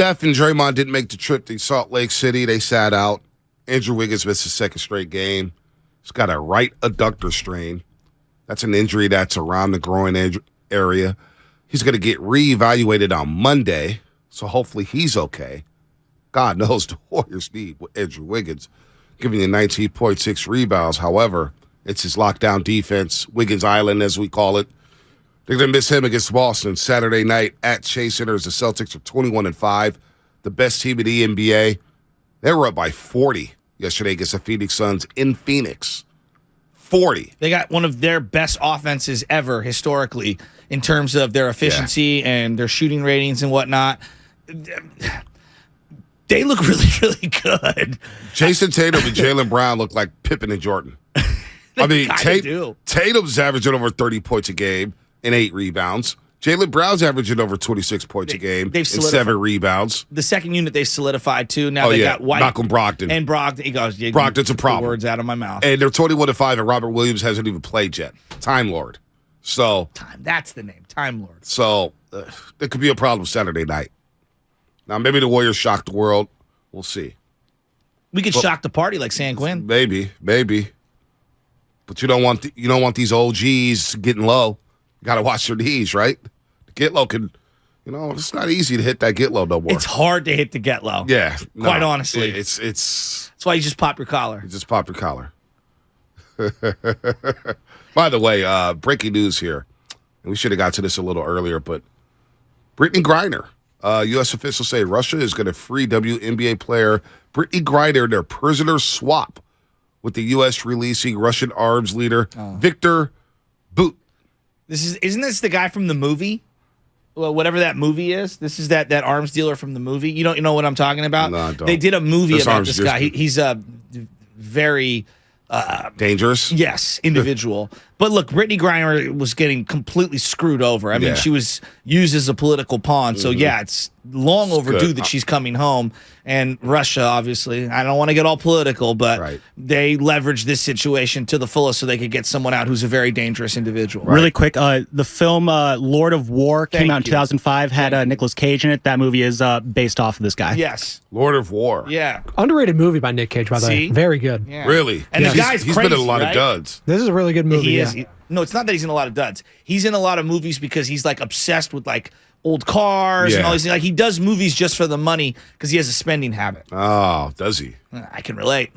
Steph and Draymond didn't make the trip to Salt Lake City. They sat out. Andrew Wiggins missed his second straight game. He's got a right adductor strain. That's an injury that's around the groin area. He's going to get reevaluated on Monday, so hopefully he's okay. God knows the Warriors need Andrew Wiggins, giving you 19.6 rebounds. However, it's his lockdown defense, Wiggins Island as we call it. They're going to miss him against Boston Saturday night at Chase Center as the Celtics are 21-5, the best team in the NBA. They were up by 40 yesterday against the Phoenix Suns in Phoenix. 40. They got one of their best offenses ever historically in terms of their efficiency and their shooting ratings and whatnot. They look really, really good. Jason Tatum and Jaylen Brown look like Pippen and Jordan. I mean, Tatum's averaging over 30 points a game and 8 rebounds. Jaylen Brown's averaging over 26 points a game and 7 rebounds. The second unit they solidified too. Now they got White, Malcolm Brogdon, and Brogdon. He goes, Brogdon's a problem. Words out of my mouth. And they're 21-5, and Robert Williams hasn't even played yet. Time Lord. So that's the name, Time Lord. So there could be a problem Saturday night. Now maybe the Warriors shock the world. We'll see. We could shock the party like San Quinn. Maybe. But you don't want these OGs getting low. You got to watch your knees, right? The get low can, it's not easy to hit that get low no more. It's hard to hit the get low. Yeah, quite honestly, it's. That's why you just pop your collar. You just pop your collar. By the way, breaking news here, and we should have got to this a little earlier, but Brittany Griner, U.S. officials say Russia is going to free WNBA player Brittany Griner in their prisoner swap with the U.S. releasing Russian arms leader Victor Bout. Isn't this the guy from the movie? Well, whatever that movie is. This is that arms dealer from the movie. You know what I'm talking about? No, I don't. They did a movie about this guy. He's a very dangerous. Yes, individual. But look, Brittany Griner was getting completely screwed over. I mean, she was used as a political pawn. So it's long overdue that she's coming home. And Russia, obviously, I don't want to get all political, but they leveraged this situation to the fullest so they could get someone out who's a very dangerous individual. Right. Really quick, the film Lord of War came out in 2005, had Nicolas Cage in it. That movie is based off of this guy. Yes. Lord of War. Yeah. Underrated movie by Nick Cage, by the way. Very good. Yeah. Really? And the guy's he's crazy, been in a lot of duds. This is a really good movie. No, it's not that he's in a lot of duds. He's in a lot of movies because he's like obsessed with like old cars and all these things. Like he does movies just for the money because he has a spending habit. Oh, does he? I can relate.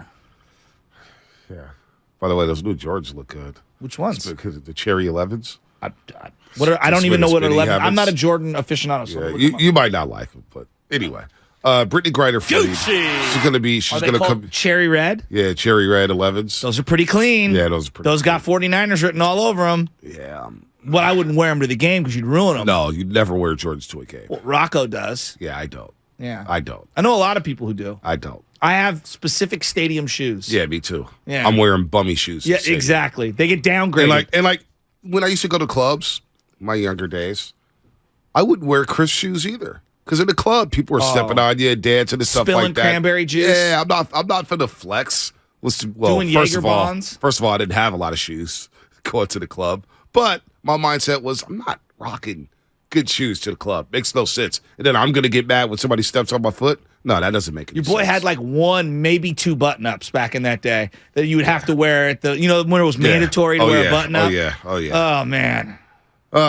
Yeah. By the way, those new Jordans look good. Which ones? Because of the Cherry 11s. I don't even know what 11. I'm not a Jordan aficionado. So you might not like them, but anyway. Brittany Griner freed. She's going to be. She's going to come. Cherry red. Yeah, cherry red 11s. Those are pretty clean. Yeah, those are pretty. Those got 49ers written all over them. Yeah. But I wouldn't wear them to the game because you'd ruin them. No, you'd never wear Jordans to a game. Well, Rocco does. Yeah, I don't. Yeah, I don't. I know a lot of people who do. I don't. I have specific stadium shoes. Yeah, me too. Yeah, I'm wearing bummy shoes. Yeah, exactly. They get downgraded. And like when I used to go to clubs, my younger days, I wouldn't wear Chris shoes either. Because in the club, people were stepping on you, dancing and stuff Spilling like that. Cranberry juice. Yeah, I'm not for the flex. Doing Jaeger bombs. First of all, I didn't have a lot of shoes going to the club. But my mindset was, I'm not rocking good shoes to the club. Makes no sense. And then I'm going to get mad when somebody steps on my foot. No, that doesn't make any sense. Your boy had like one, maybe 2 button-ups back in that day that you would have to wear at the, when it was mandatory to wear a button-up. Oh, yeah. Oh, man.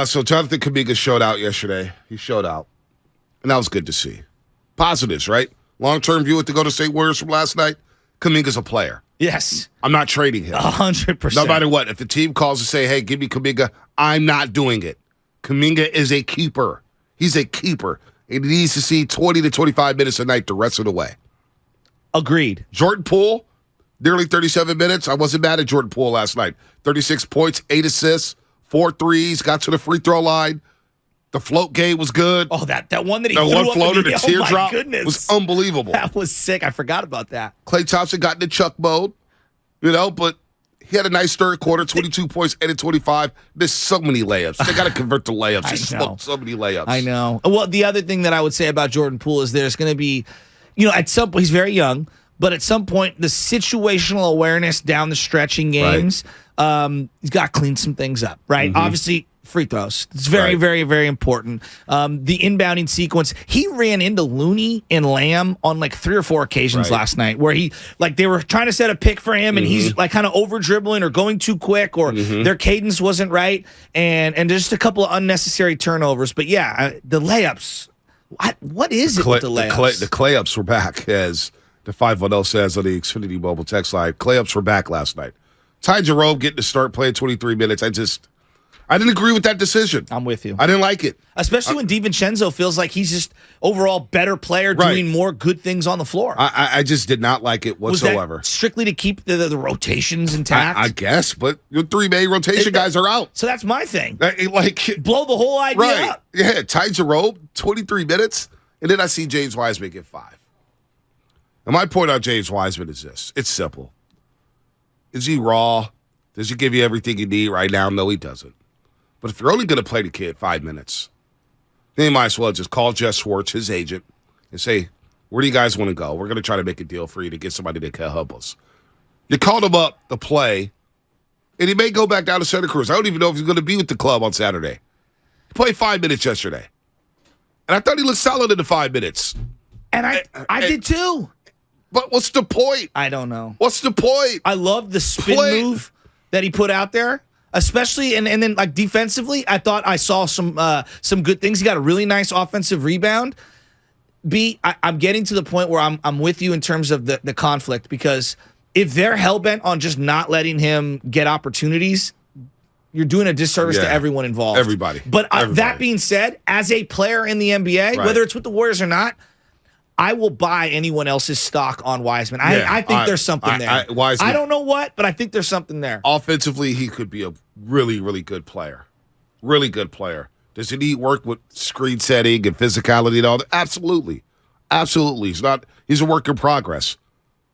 So Jonathan Kuminga showed out yesterday. He showed out. And that was good to see. Positives, right? Long-term view with the Golden State Warriors from last night. Kuminga's a player. Yes. I'm not trading him. 100%. No matter what. If the team calls and say, hey, give me Kuminga, I'm not doing it. Kuminga is a keeper. He's a keeper. And he needs to see 20 to 25 minutes a night the rest of the way. Agreed. Jordan Poole, nearly 37 minutes. I wasn't mad at Jordan Poole last night. 36 points, 8 assists, 4 threes, got to the free throw line. The float game was good. Oh, that one that he threw one up floater, the teardrop was unbelievable. That was sick. I forgot about that. Klay Thompson got into Chuck mode, but he had a nice third quarter, 22 points, 8 of 25. Missed so many layups. They got to convert the layups. He smoked so many layups. I know. Well, the other thing that I would say about Jordan Poole is there's going to be, at some point, he's very young, but at some point, the situational awareness down the stretch in games, he's got to clean some things up, right? Mm-hmm. Obviously, free throws. It's very, very, very important. The inbounding sequence, he ran into Looney and Lamb on like 3 or 4 occasions last night where they were trying to set a pick for him and he's like kind of over dribbling or going too quick or their cadence wasn't right and just a couple of unnecessary turnovers. But yeah, the layups. What is it with the layups? The clayups were back, as the 510 says on the Xfinity Mobile text line. Clayups were back last night. Ty Jerome getting to start playing 23 minutes. I didn't agree with that decision. I'm with you. I didn't like it. Especially when DiVincenzo feels like he's just overall better player doing more good things on the floor. I just did not like it whatsoever. Was that strictly to keep the rotations intact? I guess, but your 3 main rotation guys are out. So that's my thing. Like blow the whole idea up. Yeah, Ty Jerome, 23 minutes, and then I see James Wiseman get 5. And my point on James Wiseman is this. It's simple. Is he raw? Does he give you everything you need right now? No, he doesn't. But if you're only going to play the kid 5 minutes, then you might as well just call Jeff Schwartz, his agent, and say, where do you guys want to go? We're going to try to make a deal for you to get somebody that can help us. You called him up to play, and he may go back down to Santa Cruz. I don't even know if he's going to be with the club on Saturday. He played 5 minutes yesterday. And I thought he looked solid in the 5 minutes. And I did too. But what's the point? I don't know. What's the point? I love the spin move that he put out there. Especially and then like defensively, I thought I saw some good things. He got a really nice offensive rebound. I'm getting to the point where I'm with you in terms of the conflict because if they're hellbent on just not letting him get opportunities, you're doing a disservice to everyone involved. Everybody. But that being said, as a player in the NBA, whether it's with the Warriors or not, I will buy anyone else's stock on Wiseman. I think there's something there. Wiseman, I don't know what, but I think there's something there. Offensively, he could be a really, really good player. Really good player. Does he need work with screen setting and physicality and all that? Absolutely. Absolutely. He's a work in progress.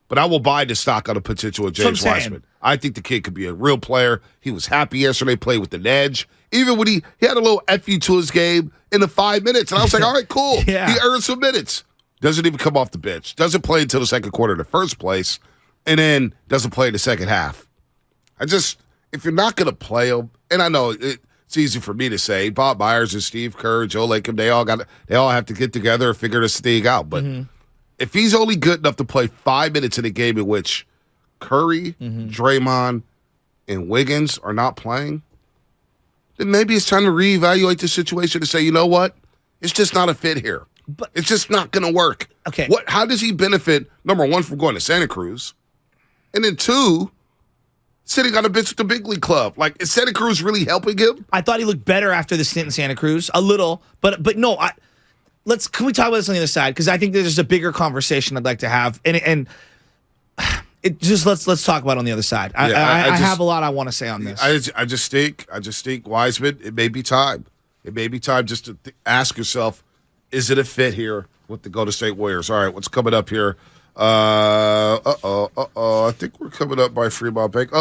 But I will buy the stock on the potential of James Wiseman. I think the kid could be a real player. He was happy yesterday, played with an edge. Even when he had a little FU to his game in the 5 minutes. And I was like, all right, cool. He earned some minutes. Doesn't even come off the bench. Doesn't play until the second quarter in the first place. And then doesn't play in the second half. If you're not going to play him, and I know it's easy for me to say, Bob Myers and Steve Kerr, Joe Lacob, they all have to get together and figure this thing out. But if he's only good enough to play 5 minutes in a game in which Curry, Draymond, and Wiggins are not playing, then maybe it's time to reevaluate the situation and say, you know what? It's just not a fit here. But it's just not going to work. Okay. How does he benefit, number one, from going to Santa Cruz? And then 2, sitting on a bench with the big league club. Like, is Santa Cruz really helping him? I thought he looked better after the stint in Santa Cruz. A little. But no, can we talk about this on the other side? Because I think there's a bigger conversation I'd like to have. And it just let's talk about it on the other side. I have a lot I want to say on this. I just think Wiseman, it may be time. It may be time just to ask yourself, is it a fit here with the Golden State Warriors? All right, what's coming up here? I think we're coming up by Fremont Bank.